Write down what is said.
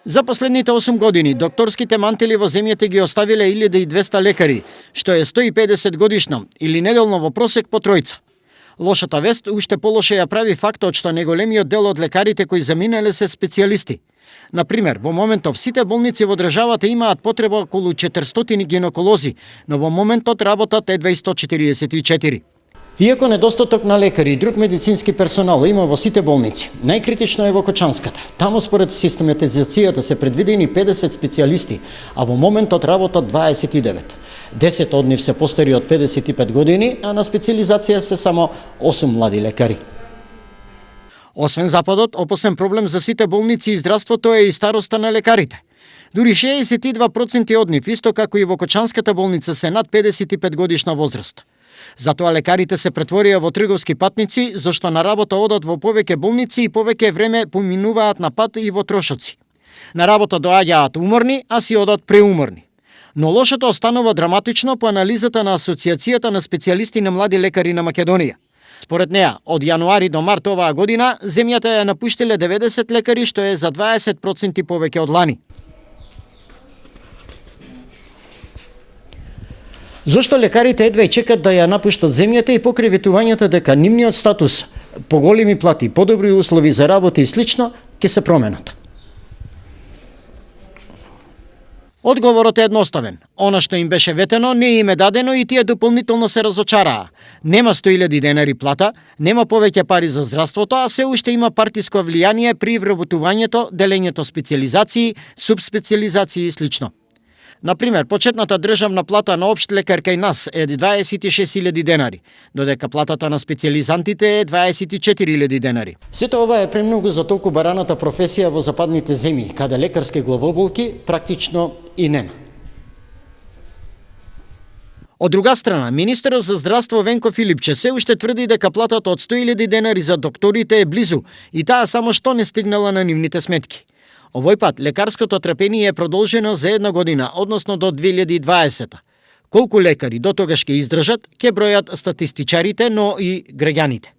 За последните 8 години докторските мантили во земјата ги оставиле 1200 лекари, што е 150 годишно или неделно во просек по тројца. Лошата вест уште полоше ја прави фактот што неголемиот дел од лекарите кои заминале се специјалисти. Например, во моментов сите болници во државата имаат потреба околу 400 гинеколози, но во моментот работат едва 144. Иако недостаток на лекари и друг медицински персонал има во сите болници, најкритично е во Кочанската. Таму според систематизацијата се предвидени 50 специјалисти, а во моментот работат 29. 10 од нив се постари од 55 години, а на специализација се само 8 млади лекари. Освен Западот, опасен проблем за сите болници и здравството е и староста на лекарите. Дури 62% од нив, исто како и во Кочанската болница, се над 55 годишна возраст. Затоа лекарите се претворија во трговски патници, зашто на работа одат во повеќе болници и повеќе време поминуваат на пат и во трошоци. На работа доаѓаат уморни, а си одат преуморни. Но лошото останува драматично по анализата на Асоциацијата на специјалисти на млади лекари на Македонија. Според неа, од јануари до март оваа година, земјата ја напуштиле 90 лекари, што е за 20% повеќе од лани. Зошто лекарите едва чекат да ја напуштат земјата и покрај ветувањата дека нивниот статус, поголеми плати, подобри услови за работа и слично, ќе се променат? Одговорот е едноставен. Она што им беше ветено не им е дадено и тие дополнително се разочараа. Нема 100.000 денари плата, нема повеќе пари за здравството, а се уште има партиско влијание при вработувањето, делењето специјализации, субспецијализации и слично. Например, почетната државна плата на општ лекар кај нас е 26.000 денари, додека платата на специјализантите е 24.000 денари. Сето ова е премногу за толку бараната професија во западните земји, каде лекарски главоболки практично и нема. Од друга страна, министерот за здравство Венко Филипче се уште тврди дека платата од 100.000 денари за докторите е близу и таа само што не стигнала на нивните сметки. Овој пат лекарското трпение е продолжено за 1 година, односно до 2020. Колку лекари до тогаш ќе издржат, ќе бројат статистичарите, но и граѓаните.